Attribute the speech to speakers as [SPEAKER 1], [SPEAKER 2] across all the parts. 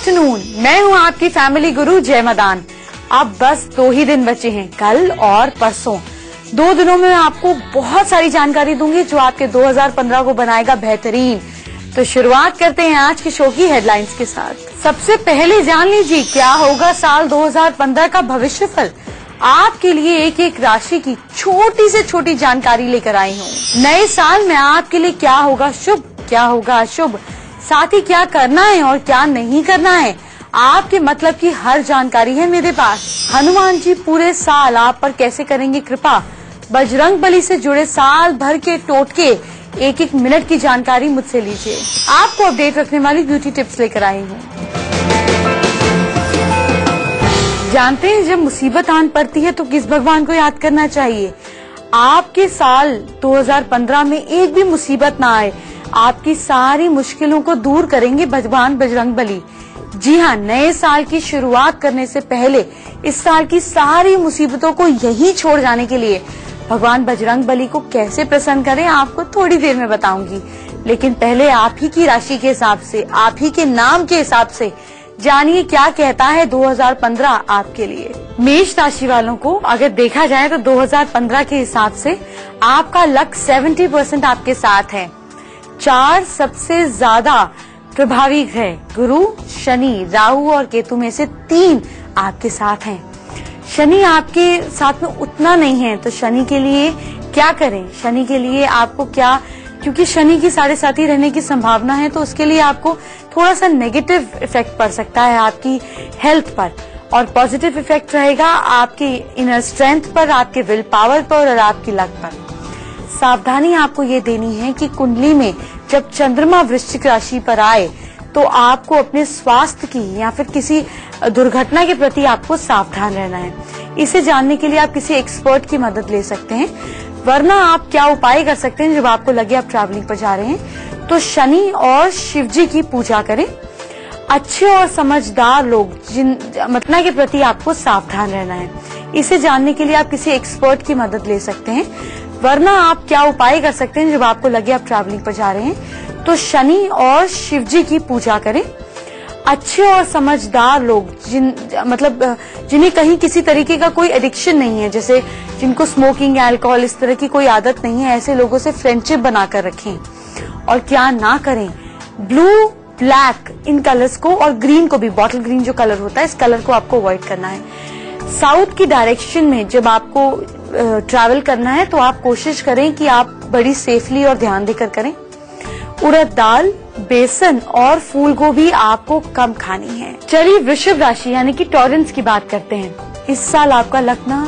[SPEAKER 1] Afternoon, मैं हूँ आपकी फैमिली गुरु जय मदान। अब बस 2 ही दिन बचे हैं, कल और परसों। 2 दिनों में मैं आपको बहुत सारी जानकारी दूंगी जो आपके 2015 को बनाएगा बेहतरीन। तो शुरुआत करते हैं आज के शो की हेडलाइंस के साथ। सबसे पहले जान लीजिए क्या होगा साल 2015 का भविष्यफल। आपके लिए एक एक राशि की छोटी से छोटी जानकारी लेकर आई हूँ। नए साल में आपके लिए क्या होगा शुभ, क्या होगा अशुभ, साथ ही क्या करना है और क्या नहीं करना है, आपके मतलब की हर जानकारी है मेरे पास। हनुमान जी पूरे साल आप पर कैसे करेंगे कृपा, बजरंग बली से जुड़े साल भर के टोटके, एक एक मिनट की जानकारी मुझसे लीजिए। आपको अपडेट रखने वाली ब्यूटी टिप्स लेकर आई हूँ। जानते हैं जब मुसीबत आन पड़ती है तो किस भगवान को याद करना चाहिए। आपके साल 2015 में एक भी मुसीबत ना आए, आपकी सारी मुश्किलों को दूर करेंगे भगवान बजरंग बली। जी हाँ, नए साल की शुरुआत करने से पहले इस साल की सारी मुसीबतों को यहीं छोड़ जाने के लिए भगवान बजरंग बली को कैसे प्रसन्न करें आपको थोड़ी देर में बताऊंगी। लेकिन पहले आप ही की राशि के हिसाब से, आप ही के नाम के हिसाब से जानिए क्या कहता है 2015 आपके लिए। मेष राशि वालों को अगर देखा जाए तो 2015 के हिसाब से आपका लक 70% आपके साथ है। 4 सबसे ज्यादा प्रभावी ग्रह गुरु, शनि, राहु और केतु में से 3 आपके साथ हैं। शनि आपके साथ में उतना नहीं है, तो शनि के लिए क्या करें, शनि के लिए आपको क्या, क्योंकि शनि की 7.5 रहने की संभावना है, तो उसके लिए आपको थोड़ा सा नेगेटिव इफेक्ट पड़ सकता है आपकी हेल्थ पर, और पॉजिटिव इफेक्ट रहेगा आपकी इनर स्ट्रेंथ पर, आपके विल पावर पर और आपकी लक पर। सावधानी आपको ये देनी है कि कुंडली में जब चंद्रमा वृश्चिक राशि पर आए तो आपको अपने स्वास्थ्य की या फिर किसी दुर्घटना के प्रति आपको सावधान रहना है। इसे जानने के लिए आप किसी एक्सपर्ट की मदद ले सकते हैं। वरना आप क्या उपाय कर सकते हैं जब आपको लगे आप ट्रैवलिंग पर जा रहे हैं, तो शनि और शिव जी की पूजा करें। अच्छे और समझदार लोग मतलब के प्रति आपको सावधान रहना है। इसे जानने के लिए आप किसी एक्सपर्ट की मदद ले सकते हैं। वरना आप क्या उपाय कर सकते हैं जब आपको लगे आप ट्रैवलिंग पर जा रहे हैं, तो शनि और शिव जी की पूजा करें। अच्छे और समझदार लोग जिन्हें कहीं किसी तरीके का कोई एडिक्शन नहीं है, जैसे जिनको स्मोकिंग, अल्कोहल इस तरह की कोई आदत नहीं है, ऐसे लोगों से फ्रेंडशिप बनाकर रखें। और क्या ना करें, ब्लू, ब्लैक इन कलर्स को और ग्रीन को भी, बॉटल ग्रीन जो कलर होता है इस कलर को आपको अवॉइड करना है। साउथ की डायरेक्शन में जब आपको ट्रैवल करना है तो आप कोशिश करें कि आप बड़ी सेफली और ध्यान देकर करें। उड़द दाल, बेसन और फूल गोभी आपको कम खानी है। चलिए वृषभ राशि यानी कि टॉरेंस की बात करते हैं। इस साल आपका लक ना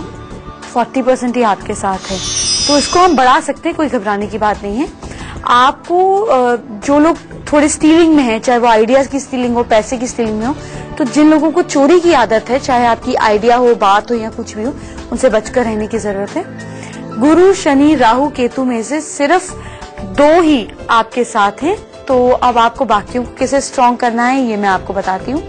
[SPEAKER 1] 40% ही आपके साथ है, तो इसको हम बढ़ा सकते हैं, कोई घबराने की बात नहीं है। आपको जो लोग थोड़े स्टीलिंग में है, चाहे वो आइडियाज की स्टीलिंग हो, पैसे की स्टीलिंग में हो, तो जिन लोगों को चोरी की आदत है, चाहे आपकी आइडिया हो, बात हो या कुछ भी हो, उनसे बचकर रहने की जरूरत है। गुरु, शनि, राहु, केतु में से सिर्फ 2 ही आपके साथ हैं, तो अब आपको बाकियों को कैसे स्ट्रॉन्ग करना है ये मैं आपको बताती हूँ।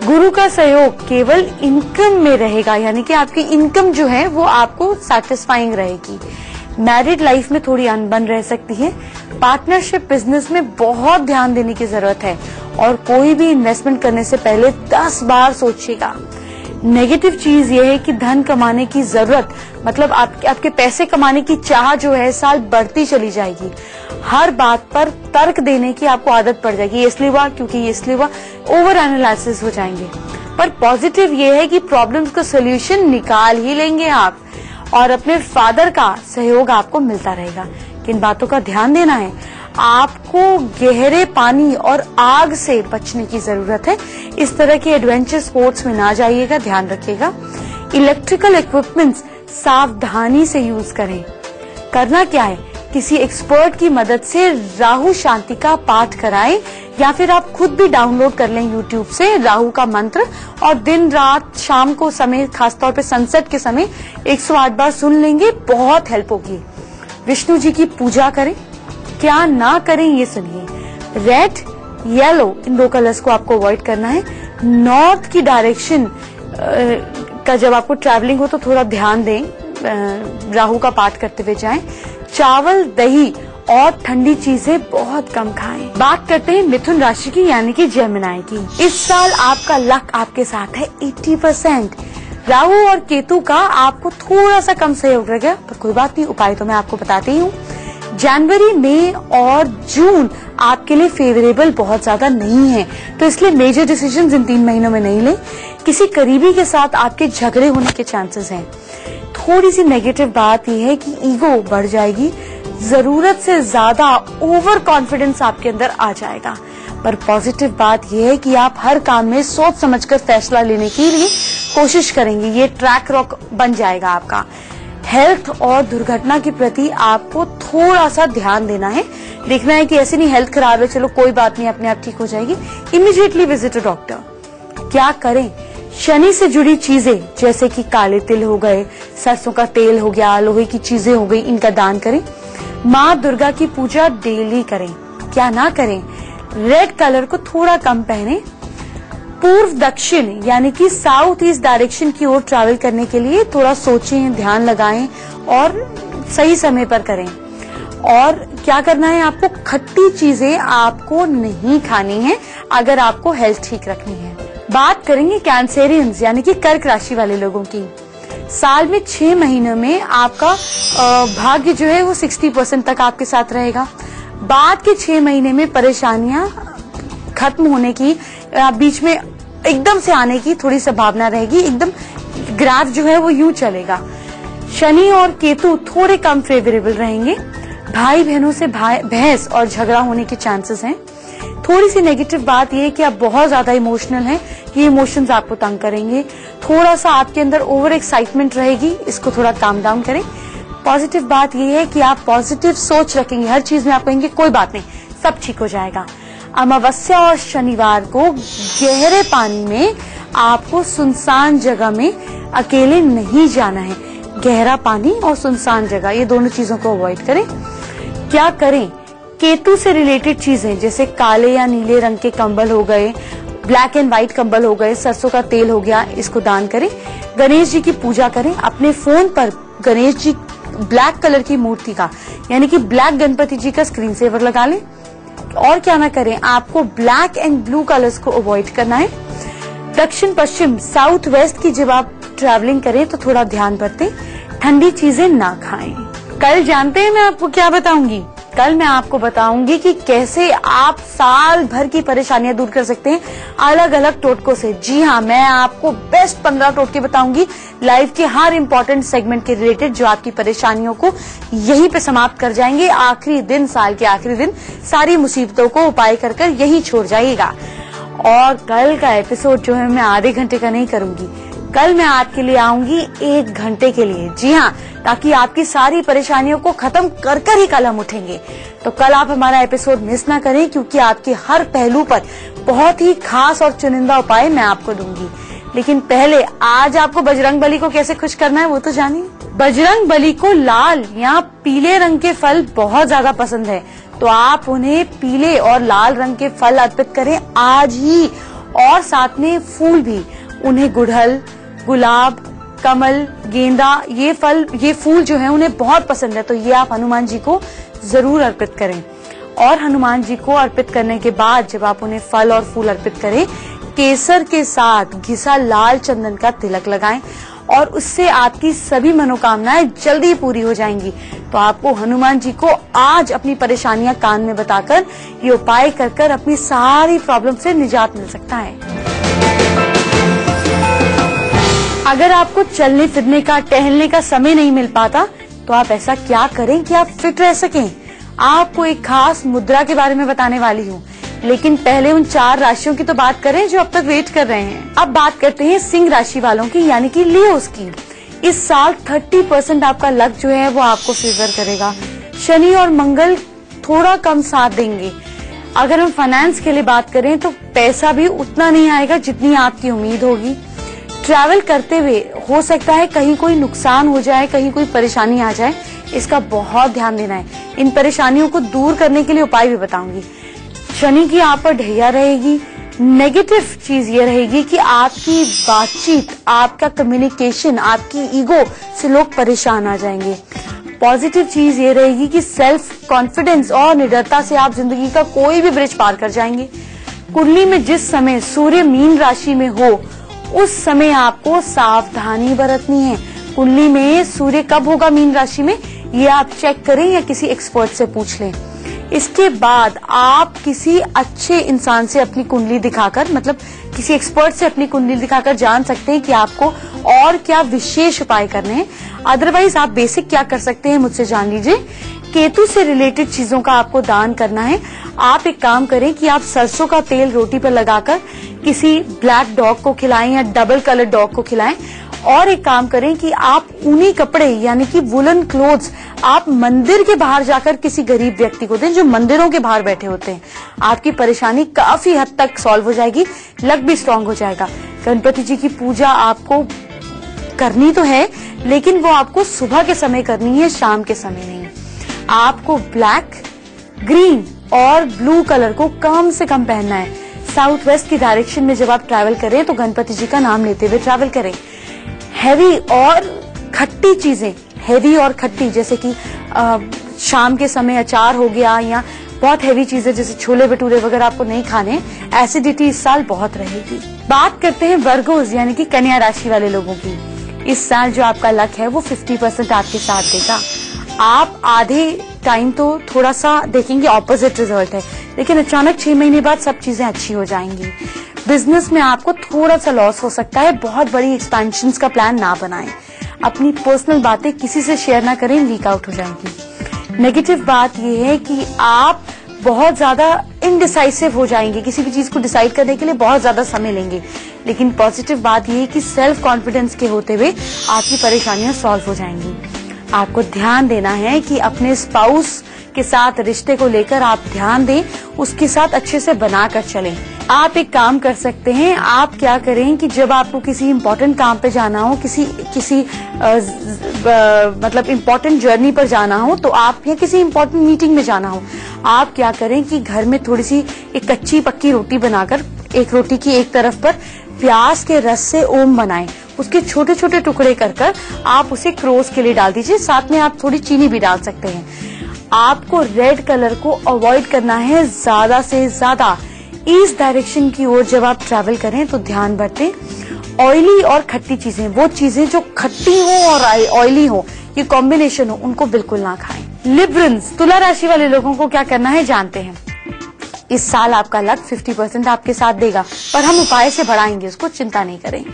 [SPEAKER 1] गुरु का सहयोग केवल इनकम में रहेगा, यानी कि आपकी इनकम जो है वो आपको सेटिस्फाइंग रहेगी। मैरिड लाइफ में थोड़ी अनबन रह सकती है। पार्टनरशिप बिजनेस में बहुत ध्यान देने की जरूरत है और कोई भी इन्वेस्टमेंट करने से पहले 10 बार सोचिएगा। नेगेटिव चीज ये है कि धन कमाने की जरूरत, मतलब आपके पैसे कमाने की चाह जो है साल बढ़ती चली जाएगी। हर बात पर तर्क देने की आपको आदत पड़ जाएगी, इसलिए हुआ क्योंकि ये इसलिए हुआ, ओवर एनालिसिस हो जाएंगे। पर पॉजिटिव ये है कि प्रॉब्लम्स का सोल्यूशन निकाल ही लेंगे आप, और अपने फादर का सहयोग आपको मिलता रहेगा। किन बातों का ध्यान देना है, आपको गहरे पानी और आग से बचने की जरूरत है। इस तरह के एडवेंचर स्पोर्ट्स में ना जाइएगा, ध्यान रखिएगा। इलेक्ट्रिकल इक्विपमेंट्स सावधानी से यूज करें। करना क्या है, किसी एक्सपर्ट की मदद से राहु शांति का पाठ कराएं, या फिर आप खुद भी डाउनलोड कर लें यूट्यूब से राहु का मंत्र, और दिन रात शाम को समय, खासतौर पे सनसेट के समय 108 बार सुन लेंगे, बहुत हेल्प होगी। विष्णु जी की पूजा करें। क्या ना करें ये सुनिए। रेड, येलो इन 2 कलर्स को आपको अवॉइड करना है। नॉर्थ की डायरेक्शन का जब आपको ट्रैवलिंग हो तो थोड़ा ध्यान दें, राहु का पाठ करते हुए जाएं। चावल, दही और ठंडी चीजें बहुत कम खाएं। बात करते हैं मिथुन राशि की यानी कि जेमिनी की। इस साल आपका लक आपके साथ है 80%। राहु और केतु का आपको थोड़ा सा कम सहयोग रहेगा, पर कोई बात नहीं, उपाय तो मैं आपको बताती हूँ। जनवरी, मई और जून आपके लिए फेवरेबल बहुत ज्यादा नहीं है, तो इसलिए मेजर डिसीजंस इन 3 महीनों में नहीं लें। किसी करीबी के साथ आपके झगड़े होने के चांसेस हैं। थोड़ी सी नेगेटिव बात यह है कि ईगो बढ़ जाएगी, जरूरत से ज्यादा ओवर कॉन्फिडेंस आपके अंदर आ जाएगा। पर पॉजिटिव बात यह है कि आप हर काम में सोच समझकर फैसला लेने के लिए कोशिश करेंगे, ये ट्रैक रॉक बन जाएगा आपका। हेल्थ और दुर्घटना के प्रति आपको थोड़ा सा ध्यान देना है, देखना है कि ऐसे नहीं हेल्थ खराब है चलो कोई बात नहीं अपने आप ठीक हो जाएगी, इमीडिएटली विजिट अ डॉक्टर। क्या करें? शनि से जुड़ी चीजें जैसे कि काले तिल हो गए, सरसों का तेल हो गया, लोहे की चीजें हो गई, इनका दान करें। माँ दुर्गा की पूजा डेली करें। क्या ना करें? रेड कलर को थोड़ा कम पहने। पूर्व दक्षिण यानी कि साउथ ईस्ट डायरेक्शन की ओर ट्रैवल करने के लिए थोड़ा सोचें, ध्यान लगाएं और सही समय पर करें। और क्या करना है आपको? खट्टी चीजें आपको नहीं खानी है अगर आपको हेल्थ ठीक रखनी है। बात करेंगे कैंसेरियंस यानी कि कर्क राशि वाले लोगों की। साल में 6 महीनों में आपका भाग्य जो है वो 60% तक आपके साथ रहेगा। बाद के 6 महीने में परेशानियां खत्म होने की, बीच में एकदम से आने की थोड़ी संभावना रहेगी। एकदम ग्राफ जो है वो यूं चलेगा। शनि और केतु थोड़े कम फेवरेबल रहेंगे। भाई बहनों से बहस और झगड़ा होने के चांसेस हैं। थोड़ी सी नेगेटिव बात यह है कि आप बहुत ज्यादा इमोशनल हैं, ये इमोशंस आपको तंग करेंगे। थोड़ा सा आपके अंदर ओवर एक्साइटमेंट रहेगी, इसको थोड़ा काम डाउन करें। पॉजिटिव बात यह है कि आप पॉजिटिव सोच रखेंगे, हर चीज में आप कहेंगे कोई बात नहीं सब ठीक हो जाएगा। अमावस्या और शनिवार को गहरे पानी में आपको सुनसान जगह में अकेले नहीं जाना है। गहरा पानी और सुनसान जगह, ये दोनों चीजों को अवॉइड करें। क्या करें? केतु से रिलेटेड चीजें जैसे काले या नीले रंग के कंबल हो गए, ब्लैक एंड व्हाइट कंबल हो गए, सरसों का तेल हो गया, इसको दान करें। गणेश जी की पूजा करें। अपने फोन पर गणेश जी ब्लैक कलर की मूर्ति का यानी कि ब्लैक गणपति जी का स्क्रीन सेवर लगा लें। और क्या ना करें, आपको ब्लैक एंड ब्लू कलर्स को अवॉइड करना है। दक्षिण पश्चिम साउथ वेस्ट की जब आप ट्रैवलिंग करें तो थोड़ा ध्यान बरतें, ठंडी चीजें ना खाएं। कल जानते हैं मैं आपको क्या बताऊंगी? कल मैं आपको बताऊंगी कि कैसे आप साल भर की परेशानियां दूर कर सकते हैं अलग अलग टोटकों से। जी हाँ, मैं आपको बेस्ट 15 टोटके बताऊंगी लाइफ के हर इंपॉर्टेंट सेगमेंट के रिलेटेड, जो आपकी परेशानियों को यहीं पे समाप्त कर जाएंगे। आखिरी दिन, साल के आखिरी दिन सारी मुसीबतों को उपाय कर कर यही छोड़ जाइएगा। और कल का एपिसोड जो है मैं आधे घंटे का नहीं करूंगी, कल मैं आपके लिए आऊंगी 1 घंटे के लिए। जी हाँ, ताकि आपकी सारी परेशानियों को खत्म कर कर ही कल हम उठेंगे। तो कल आप हमारा एपिसोड मिस ना करें, क्योंकि आपके हर पहलू पर बहुत ही खास और चुनिंदा उपाय मैं आपको दूंगी। लेकिन पहले आज आपको बजरंग बली को कैसे खुश करना है वो तो जानिए। बजरंग बली को लाल या पीले रंग के फल बहुत ज्यादा पसंद है, तो आप उन्हें पीले और लाल रंग के फल अर्पित करें आज ही। और साथ में फूल भी, उन्हें गुड़हल, गुलाब, कमल, गेंदा, ये फूल जो है उन्हें बहुत पसंद है, तो ये आप हनुमान जी को जरूर अर्पित करें। और हनुमान जी को अर्पित करने के बाद जब आप उन्हें फल और फूल अर्पित करें, केसर के साथ घिसा लाल चंदन का तिलक लगाएं और उससे आपकी सभी मनोकामनाएं जल्दी पूरी हो जाएंगी। तो आपको हनुमान जी को आज अपनी परेशानियां कान में बताकर ये उपाय कर कर अपनी सारी प्रॉब्लम से निजात मिल सकता है। अगर आपको चलने फिरने का, टहलने का समय नहीं मिल पाता, तो आप ऐसा क्या करें कि आप फिट रह सकें। आपको एक खास मुद्रा के बारे में बताने वाली हूँ, लेकिन पहले उन 4 राशियों की तो बात करें जो अब तक वेट कर रहे हैं। अब बात करते हैं सिंह राशि वालों की यानी कि लियोस की। इस साल 30% आपका लक जो है वो आपको फेवर करेगा। शनि और मंगल थोड़ा कम साथ देंगे। अगर हम फाइनेंस के लिए बात करें तो पैसा भी उतना नहीं आएगा जितनी आपकी उम्मीद होगी। ट्रैवल करते हुए हो सकता है कहीं कोई नुकसान हो जाए, कहीं कोई परेशानी आ जाए, इसका बहुत ध्यान देना है। इन परेशानियों को दूर करने के लिए उपाय भी बताऊंगी। शनि की आप पर ढैया रहेगी। नेगेटिव चीज ये रहेगी कि आपकी बातचीत, आपका कम्युनिकेशन, आपकी ईगो से लोग परेशान आ जाएंगे। पॉजिटिव चीज ये रहेगी कि सेल्फ कॉन्फिडेंस और निडरता से आप जिंदगी का कोई भी ब्रिज पार कर जाएंगे। कुंडली में जिस समय सूर्य मीन राशि में हो उस समय आपको सावधानी बरतनी है। कुंडली में सूर्य कब होगा मीन राशि में, ये आप चेक करें या किसी एक्सपर्ट से पूछ लें। इसके बाद आप किसी अच्छे इंसान से अपनी कुंडली दिखाकर, मतलब किसी एक्सपर्ट से अपनी कुंडली दिखाकर जान सकते हैं कि आपको और क्या विशेष उपाय करने हैं। अदरवाइज आप बेसिक क्या कर सकते हैं मुझसे जान लीजिए। केतु से रिलेटेड चीजों का आपको दान करना है। आप एक काम करें कि आप सरसों का तेल रोटी पर लगाकर किसी ब्लैक डॉग को खिलाएं या डबल कलर डॉग को खिलाएं। और एक काम करें कि आप ऊनी कपड़े यानी कि वुलन क्लोथ्स आप मंदिर के बाहर जाकर किसी गरीब व्यक्ति को दें जो मंदिरों के बाहर बैठे होते हैं। आपकी परेशानी काफी हद तक सॉल्व हो जाएगी, लक भी स्ट्रांग हो जाएगा। गणपति जी की पूजा आपको करनी तो है, लेकिन वो आपको सुबह के समय करनी है, शाम के समय नहीं। आपको ब्लैक, ग्रीन और ब्लू कलर को कम से कम पहनना है। साउथ वेस्ट की डायरेक्शन में जब आप ट्रैवल करें तो गणपति जी का नाम लेते हुए ट्रैवल करें। हैवी और खट्टी चीजें, हैवी और खट्टी जैसे कि शाम के समय अचार हो गया या बहुत हैवी चीजें जैसे छोले भटूरे वगैरह आपको नहीं खाने। एसिडिटी इस साल बहुत रहेगी। बात करते हैं वर्गोज यानी कि कन्या राशि वाले लोगों की। इस साल जो आपका लक है वो 50% आपके साथ देगा। आप आधे टाइम तो थोड़ा सा देखेंगे ऑपोजिट रिजल्ट है, लेकिन अचानक 6 महीने बाद सब चीजें अच्छी हो जाएंगी। बिजनेस में आपको थोड़ा सा लॉस हो सकता है। बहुत बड़ी एक्सपेंशंस का प्लान ना बनाएं। अपनी पर्सनल बातें किसी से शेयर ना करें, लीक आउट हो जाएंगी। नेगेटिव बात यह है कि आप बहुत ज्यादा इनडिसाइसिव हो जाएंगे, किसी भी चीज को डिसाइड करने के लिए बहुत ज्यादा समय लेंगे। लेकिन पॉजिटिव बात यह है कि सेल्फ कॉन्फिडेंस के होते हुए आपकी परेशानियां सॉल्व हो जाएंगी। आपको ध्यान देना है कि अपने स्पाउस के साथ रिश्ते को लेकर आप ध्यान दें, उसके साथ अच्छे से बनाकर चलें। आप एक काम कर सकते हैं, आप क्या करें कि जब आपको किसी इम्पोर्टेंट काम पे जाना हो, किसी मतलब इम्पोर्टेंट जर्नी पर जाना हो, तो आप या किसी इम्पोर्टेंट मीटिंग में जाना हो, आप क्या करें कि घर में थोड़ी सी एक कच्ची पक्की रोटी बनाकर एक रोटी की एक तरफ पर प्याज के रस से ओम बनाएं। उसके छोटे छोटे टुकड़े कर आप उसे क्रोस के लिए डाल दीजिए। साथ में आप थोड़ी चीनी भी डाल सकते हैं। आपको रेड कलर को अवॉइड करना है ज्यादा से ज्यादा। ईस्ट डायरेक्शन की ओर जब आप ट्रैवल करें तो ध्यान बरतें। ऑयली और खट्टी चीजें, वो चीजें जो खट्टी हो और ऑयली हो, ये कॉम्बिनेशन हो, उनको बिल्कुल ना खाएं। लिब्रंस, तुला राशि वाले लोगों को क्या करना है जानते हैं। इस साल आपका लक 50% आपके साथ देगा, पर हम उपाय से बढ़ाएंगे उसको, चिंता नहीं करें।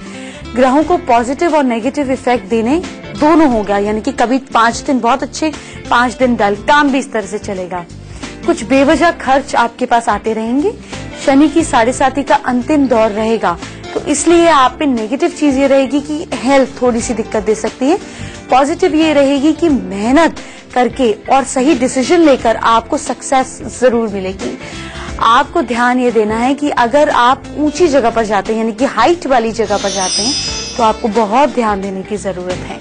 [SPEAKER 1] ग्रहों को पॉजिटिव और नेगेटिव इफेक्ट देने दोनों हो गया, यानी कि कभी 5 दिन बहुत अच्छे, 5 दिन डल। काम भी इस तरह से चलेगा। कुछ बेवजह खर्च आपके पास आते रहेंगे। शनि की 7.5 का अंतिम दौर रहेगा, तो इसलिए आप पे नेगेटिव चीज ये रहेगी कि हेल्थ थोड़ी सी दिक्कत दे सकती है। पॉजिटिव ये रहेगी कि मेहनत करके और सही डिसीजन लेकर आपको सक्सेस जरूर मिलेगी। आपको ध्यान ये देना है कि अगर आप ऊंची जगह पर जाते हैं, यानी कि हाइट वाली जगह पर जाते हैं, तो आपको बहुत ध्यान देने की जरूरत है।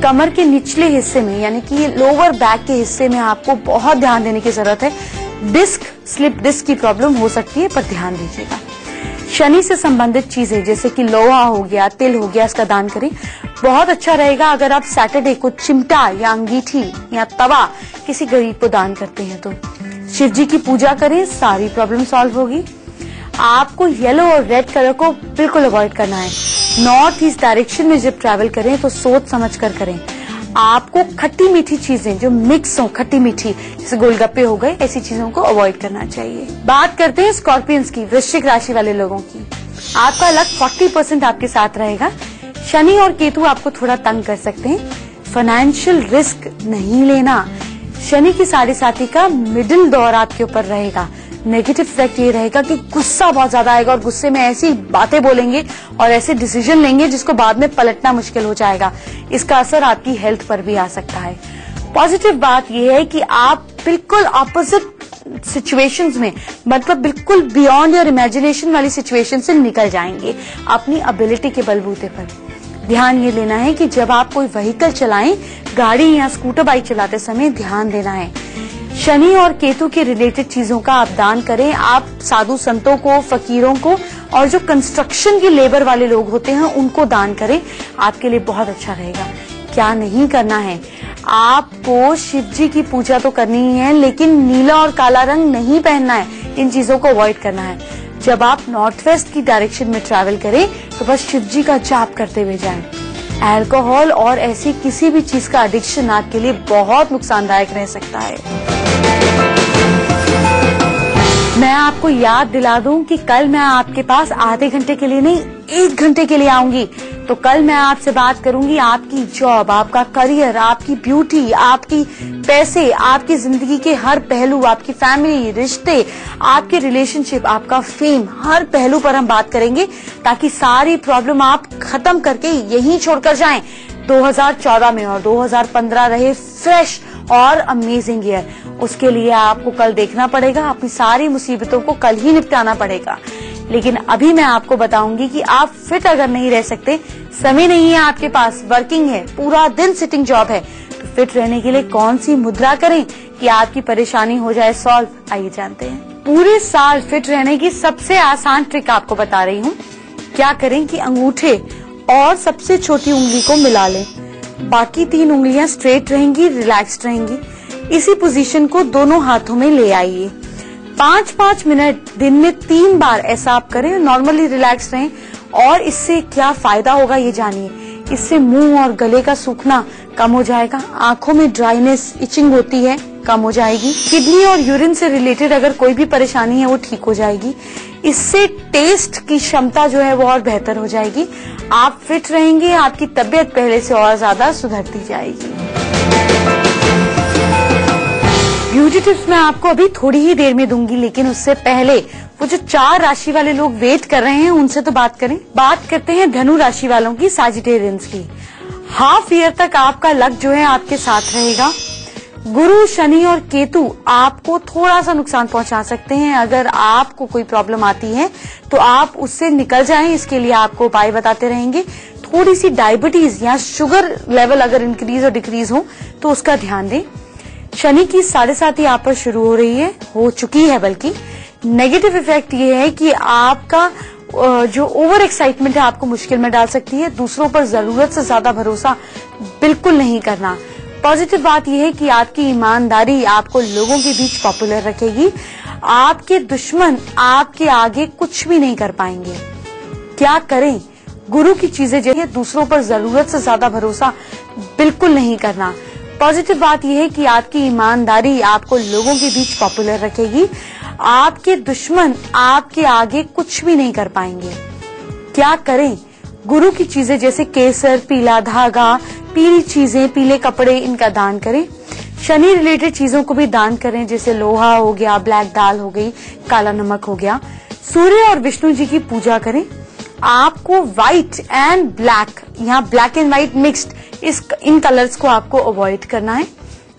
[SPEAKER 1] कमर के निचले हिस्से में, यानी कि लोअर बैक के हिस्से में आपको बहुत ध्यान देने की जरूरत है। डिस्क, स्लिप डिस्क की प्रॉब्लम हो सकती है, पर ध्यान दीजिएगा। शनि से संबंधित चीजें जैसे कि लोहा हो गया, तिल हो गया, इसका दान करें। बहुत अच्छा रहेगा अगर आप सैटरडे को चिमटा या अंगीठी या तवा किसी गरीब को दान करते हैं तो। शिव जी की पूजा करें, सारी प्रॉब्लम सॉल्व होगी। आपको येलो और रेड कलर को बिल्कुल अवॉइड करना है। नॉर्थ ईस्ट डायरेक्शन में जब ट्रैवल करें तो सोच समझ कर करें। आपको खट्टी मीठी चीजें जो मिक्स हो, खट्टी मीठी, जैसे गोलगप्पे हो गए, ऐसी चीजों को अवॉइड करना चाहिए। बात करते हैं स्कॉर्पियंस की, वृश्चिक राशि वाले लोगों की। आपका लक 40% आपके साथ रहेगा। शनि और केतु आपको थोड़ा तंग कर सकते हैं। फाइनेंशियल रिस्क नहीं लेना। शनि की 7.5 का मिडिल दौर आपके ऊपर रहेगा। नेगेटिव इफेक्ट ये रहेगा कि गुस्सा बहुत ज्यादा आएगा और गुस्से में ऐसी बातें बोलेंगे और ऐसे डिसीजन लेंगे जिसको बाद में पलटना मुश्किल हो जाएगा। इसका असर आपकी हेल्थ पर भी आ सकता है। पॉजिटिव बात यह है कि आप बिल्कुल ऑपोजिट सिचुएशंस में, मतलब बिल्कुल बियॉन्ड योर इमेजिनेशन वाली सिचुएशन से निकल जाएंगे अपनी एबिलिटी के बलबूते पर। ध्यान ये लेना है कि जब आप कोई व्हीकल चलाएं, गाड़ी या स्कूटर बाइक चलाते समय ध्यान देना है। शनि और केतु के रिलेटेड चीजों का आप दान करें। आप साधु संतों को, फकीरों को और जो कंस्ट्रक्शन की लेबर वाले लोग होते हैं उनको दान करें, आपके लिए बहुत अच्छा रहेगा। क्या नहीं करना है। आपको शिव जी की पूजा तो करनी ही है, लेकिन नीला और काला रंग नहीं पहनना है, इन चीजों को अवॉइड करना है। जब आप नॉर्थ वेस्ट की डायरेक्शन में ट्रैवल करें तो बस शिव जी का जाप करते हुए जाएं। अल्कोहल और ऐसी किसी भी चीज का एडिक्शन आपके लिए बहुत नुकसानदायक रह सकता है। मैं आपको याद दिला दूं कि कल मैं आपके पास आधे घंटे के लिए नहीं, 1 घंटे के लिए आऊंगी। तो कल मैं आपसे बात करूंगी आपकी जॉब, आपका करियर, आपकी ब्यूटी, आपकी पैसे, आपकी जिंदगी के हर पहलू, आपकी फैमिली, रिश्ते, आपके रिलेशनशिप, आपका फेम, हर पहलू पर हम बात करेंगे, ताकि सारी प्रॉब्लम आप खत्म करके यहीं छोड़कर जाएं 2014 में, और 2015 रहे फ्रेश और अमेजिंग ईयर। उसके लिए आपको कल देखना पड़ेगा, अपनी सारी मुसीबतों को कल ही निपटाना पड़ेगा। लेकिन अभी मैं आपको बताऊंगी कि आप फिट अगर नहीं रह सकते, समय नहीं है आपके पास, वर्किंग है, पूरा दिन सिटिंग जॉब है, तो फिट रहने के लिए कौन सी मुद्रा करें कि आपकी परेशानी हो जाए सॉल्व, आइए जानते हैं। पूरे साल फिट रहने की सबसे आसान ट्रिक आपको बता रही हूँ। क्या करें कि अंगूठे और सबसे छोटी उंगली को मिला लें, बाकी 3 उंगलियां स्ट्रेट रहेंगी, रिलैक्स्ड रहेंगी। इसी पोजीशन को दोनों हाथों में ले आइए। 5-5 मिनट दिन में 3 बार ऐसा आप करें, नॉर्मली रिलैक्स रहें। और इससे क्या फायदा होगा ये जानिए। इससे मुंह और गले का सूखना कम हो जाएगा, आंखों में ड्राइनेस, इचिंग होती है, कम हो जाएगी। किडनी और यूरिन से रिलेटेड अगर कोई भी परेशानी है वो ठीक हो जाएगी। इससे टेस्ट की क्षमता जो है वो और बेहतर हो जाएगी। आप फिट रहेंगे, आपकी तबीयत पहले से और ज्यादा सुधरती जाएगी। ब्यूटी टिप्स मैं आपको अभी थोड़ी ही देर में दूंगी, लेकिन उससे पहले वो जो 4 राशि वाले लोग वेट कर रहे हैं उनसे तो बात करें। बात करते हैं धनु राशि वालों की, सजिटेरियंस की। हाफ ईयर तक आपका लक जो है आपके साथ रहेगा। गुरु, शनि और केतु आपको थोड़ा सा नुकसान पहुंचा सकते हैं। अगर आपको कोई प्रॉब्लम आती है तो आप उससे निकल जाएं, इसके लिए आपको उपाय बताते रहेंगे। थोड़ी सी डायबिटीज या शुगर लेवल अगर इंक्रीज और डिक्रीज हो तो उसका ध्यान दें। शनि की 7.5 यहाँ पर शुरू हो चुकी है बल्कि। नेगेटिव इफेक्ट ये है कि आपका जो ओवर एक्साइटमेंट है आपको मुश्किल में डाल सकती है। दूसरों पर जरूरत से ज्यादा भरोसा बिल्कुल नहीं करना। पॉजिटिव बात यह है कि आपकी ईमानदारी आपको लोगों के बीच पॉपुलर रखेगी। आपके दुश्मन आपके आगे कुछ भी नहीं कर पाएंगे। क्या करें? गुरु की चीजें जो है, दूसरों पर जरूरत से ज्यादा भरोसा बिल्कुल नहीं करना। पॉजिटिव बात यह है कि आपकी ईमानदारी आपको लोगों के बीच पॉपुलर रखेगी। आपके दुश्मन आपके आगे कुछ भी नहीं कर पाएंगे। क्या करें? गुरु की चीजें जैसे केसर, पीला धागा, पीली चीजें, पीले कपड़े, इनका दान करें। शनि रिलेटेड चीजों को भी दान करें, जैसे लोहा हो गया, ब्लैक दाल हो गई, काला नमक हो गया। सूर्य और विष्णु जी की पूजा करें। आपको व्हाइट एंड ब्लैक, यहाँ black and white mixed, in colours को आपको अवॉइड करना है।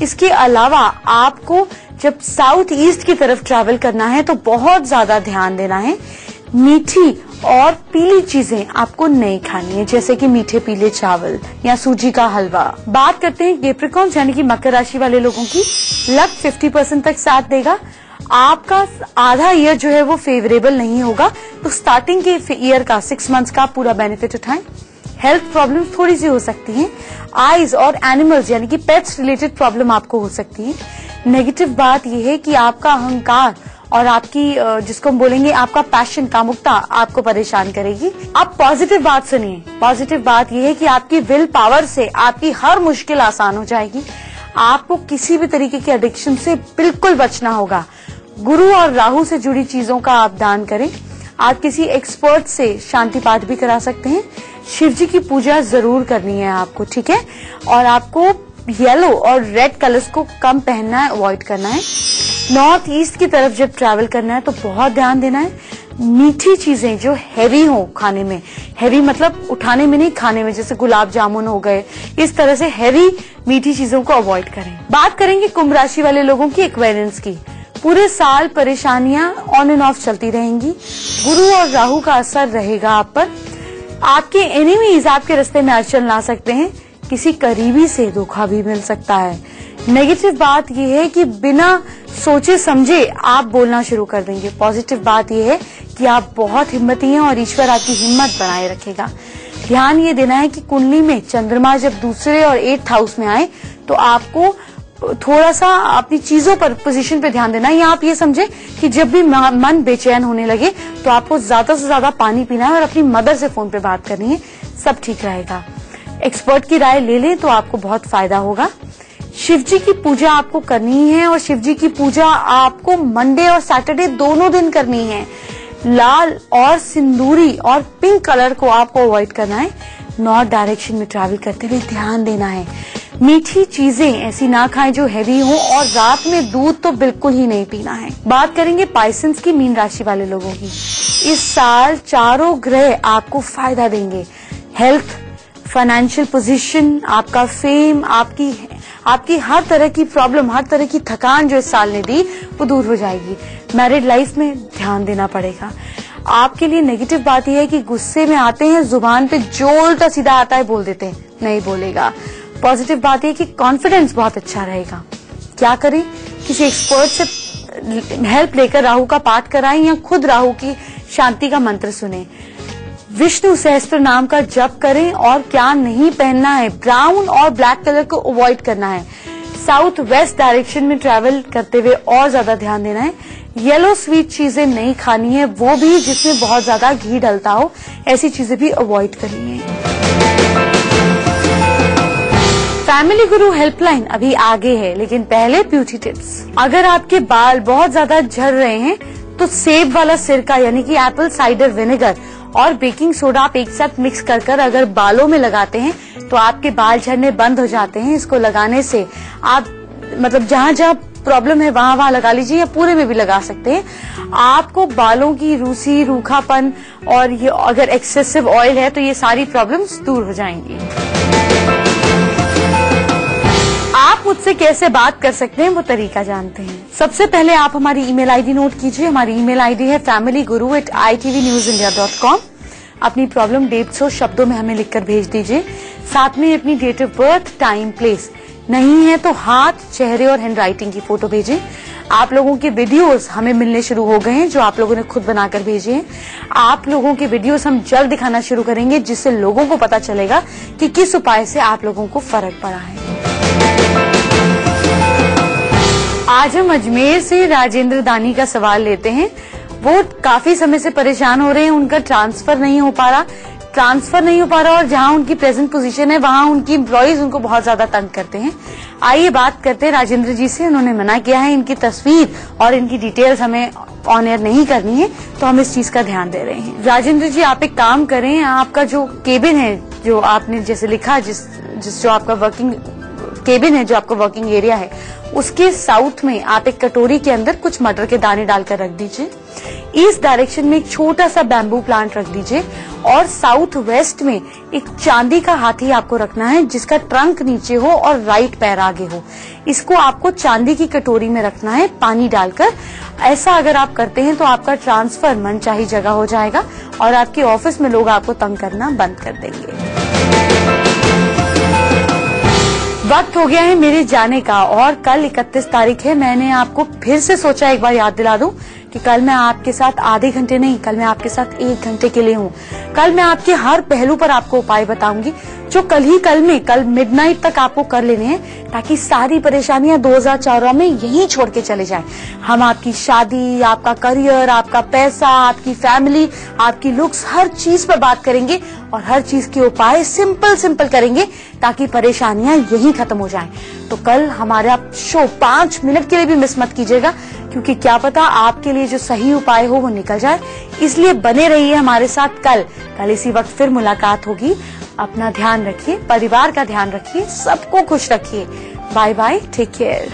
[SPEAKER 1] इसके अलावा आपको जब साउथ ईस्ट की तरफ ट्रैवल करना है तो बहुत ज्यादा ध्यान देना है। मीठी और पीली चीजें आपको नहीं खानी है, जैसे कि मीठे पीले चावल या सूजी का हलवा। बात करते हैं कैप्रिकॉर्न यानी कि मकर राशि वाले लोगों की। लक 50% तक साथ देगा। आपका आधा ईयर जो है वो फेवरेबल नहीं होगा, तो स्टार्टिंग के ईयर का 6 मंथ्स का पूरा बेनिफिट उठाएं। हेल्थ प्रॉब्लम थोड़ी सी हो सकती हैं। आईज और एनिमल्स यानी कि पेट्स रिलेटेड प्रॉब्लम आपको हो सकती है। नेगेटिव बात यह है कि आपका अहंकार और आपकी जिसको हम बोलेंगे आपका पैशन, कामुकता आपको परेशान करेगी। अब पॉजिटिव बात सुनिए। पॉजिटिव बात यह है कि आपकी विल पावर से आपकी हर मुश्किल आसान हो जाएगी। आपको किसी भी तरीके के एडिक्शन से बिल्कुल बचना होगा। गुरु और राहु से जुड़ी चीजों का आप दान करें। आप किसी एक्सपर्ट से शांति पाठ भी करा सकते हैं। शिव जी की पूजा जरूर करनी है आपको, ठीक है। और आपको येलो और रेड कलर्स को कम पहनना है, अवॉइड करना है। नॉर्थ ईस्ट की तरफ जब ट्रैवल करना है तो बहुत ध्यान देना है। मीठी चीजें जो हैवी हो खाने में, हैवी मतलब उठाने में नहीं, खाने में, जैसे गुलाब जामुन हो गए, इस तरह से हैवी मीठी चीजों को अवॉइड करें। बात करेंगे कुंभ राशि वाले लोगों की एक्वेरियंस की। पूरे साल परेशानियां ऑन एंड ऑफ चलती रहेंगी। गुरु और राहु का असर रहेगा आप पर। आपके एनिमीज आपके रास्ते में अड़चन ला सकते हैं। किसी करीबी से धोखा भी मिल सकता है। नेगेटिव बात यह है कि बिना सोचे समझे आप बोलना शुरू कर देंगे। पॉजिटिव बात यह है कि आप बहुत हिम्मती हैं और ईश्वर आपकी हिम्मत बनाए रखेगा। ध्यान ये देना है कि कुंडली में चंद्रमा जब दूसरे और 8th हाउस में आए तो आपको थोड़ा सा अपनी चीजों पर, पोजीशन पे ध्यान देना है। या आप ये समझे कि जब भी मन बेचैन होने लगे तो आपको ज्यादा से ज्यादा पानी पीना है और अपनी मदर से फोन पे बात करनी है, सब ठीक रहेगा। एक्सपर्ट की राय ले लें तो आपको बहुत फायदा होगा। शिव जी की पूजा आपको करनी है और शिव जी की पूजा आपको मंडे और सैटरडे दोनों दिन करनी है। लाल और सिंदूरी और पिंक कलर को आपको अवॉइड करना है। नॉर्थ डायरेक्शन में ट्रैवल करते हुए ध्यान देना है। मीठी चीजें ऐसी ना खाएं जो हैवी हो और रात में दूध तो बिल्कुल ही नहीं पीना है। बात करेंगे पाइसेंस की, मीन राशि वाले लोगों की। इस साल चारों ग्रह आपको फायदा देंगे। हेल्थ, फाइनेंशियल पोजीशन, आपका फेम, आपकी हर तरह की प्रॉब्लम, हर तरह की थकान जो इस साल ने दी वो दूर हो जाएगी। मैरिड लाइफ में ध्यान देना पड़ेगा। आपके लिए नेगेटिव बात यह है कि गुस्से में आते हैं, जुबान पे जो उल्टा सीधा आता है बोल देते हैं, नहीं बोलेगा। पॉजिटिव बात यह कि कॉन्फिडेंस बहुत अच्छा रहेगा। क्या करें? किसी एक्सपर्ट से हेल्प लेकर राहु का पाठ कराएं या खुद राहु की शांति का मंत्र सुने। विष्णु सहस्त्र नाम का जप करें। और क्या नहीं पहनना है, ब्राउन और ब्लैक कलर को अवॉइड करना है। साउथ वेस्ट डायरेक्शन में ट्रैवल करते हुए और ज्यादा ध्यान देना है। येलो स्वीट चीजें नहीं खानी है, वो भी जिसमें बहुत ज्यादा घी डलता हो, ऐसी चीजें भी अवॉइड करनी है। फैमिली गुरु हेल्पलाइन अभी आगे है, लेकिन पहले ब्यूटी टिप्स। अगर आपके बाल बहुत ज्यादा झड़ रहे हैं तो सेब वाला सिरका यानी कि एप्पल साइडर विनेगर और बेकिंग सोडा आप एक साथ मिक्स कर अगर बालों में लगाते हैं तो आपके बाल झड़ने बंद हो जाते हैं। इसको लगाने से आप मतलब जहाँ जहाँ प्रॉब्लम है वहां लगा लीजिए या पूरे में भी लगा सकते हैं। आपको बालों की रूसी, रूखापन और ये अगर एक्सेसिव ऑयल है तो ये सारी प्रॉब्लम्स दूर हो जाएंगी। आप मुझसे कैसे बात कर सकते हैं वो तरीका जानते हैं। सबसे पहले आप हमारी ईमेल आईडी नोट कीजिए। हमारी ईमेल आईडी है familyguru@itvnewsindia.com। अपनी प्रॉब्लम 150 शब्दों में हमें लिखकर भेज दीजिए। साथ में अपनी date of birth, time, place, नहीं है तो हाथ, चेहरे और हैंडराइटिंग की फोटो भेजें। आप लोगों के वीडियोस हमें मिलने शुरू हो गए हैं जो आप लोगों ने खुद बनाकर भेजे हैं। आप लोगों के वीडियोस हम जल्द दिखाना शुरू करेंगे जिससे लोगों को पता चलेगा कि किस उपाय से आप लोगों को फर्क पड़ा है। आज हम अजमेर से राजेंद्र दानी का सवाल लेते हैं। वो काफी समय से परेशान हो रहे हैं, उनका ट्रांसफर नहीं हो पा रहा और जहां उनकी प्रेजेंट पोजीशन है वहां उनकी एम्प्लॉइज उनको बहुत ज्यादा तंग करते हैं। आइए बात करते हैं राजेंद्र जी से। उन्होंने मना किया है, इनकी तस्वीर और इनकी डिटेल्स हमें ऑन एयर नहीं करनी है, तो हम इस चीज का ध्यान दे रहे हैं। राजेंद्र जी, आप एक काम करें, आपका जो केबिन है, जो आपने जैसे लिखा, जो आपका वर्किंग केबिन है, जो आपका वर्किंग एरिया है, उसके साउथ में आप एक कटोरी के अंदर कुछ मटर के दाने डालकर रख दीजिए। ईस्ट डायरेक्शन में एक छोटा सा बैम्बू प्लांट रख दीजिए और साउथ वेस्ट में एक चांदी का हाथी आपको रखना है जिसका ट्रंक नीचे हो और राइट पैर आगे हो। इसको आपको चांदी की कटोरी में रखना है पानी डालकर। ऐसा अगर आप करते हैं तो आपका ट्रांसफर मनचाही जगह हो जाएगा और आपके ऑफिस में लोग आपको तंग करना बंद कर देंगे। वक्त हो गया है मेरे जाने का और कल 31 तारीख है। मैंने आपको फिर से सोचा एक बार याद दिला दूं कि कल मैं आपके साथ आधे घंटे नहीं, कल मैं आपके साथ 1 घंटे के लिए हूँ। कल मैं आपके हर पहलू पर आपको उपाय बताऊंगी जो कल मिडनाइट तक आपको कर लेने हैं, ताकि सारी परेशानियां 2014 में यहीं छोड़ के चले जाएं। हम आपकी शादी, आपका करियर, आपका पैसा, आपकी फैमिली, आपकी लुक्स, हर चीज पर बात करेंगे और हर चीज के उपाय सिंपल करेंगे ताकि परेशानियां यहीं खत्म हो जाएं। तो कल हमारा शो 5 मिनट के लिए भी मिस मत कीजिएगा, क्योंकि क्या पता आपके लिए जो सही उपाय हो वो निकल जाए। इसलिए बने रहिए हमारे साथ। कल इसी वक्त फिर मुलाकात होगी। अपना ध्यान रखिए, परिवार का ध्यान रखिए, सबको खुश रखिए। Bye bye, take care.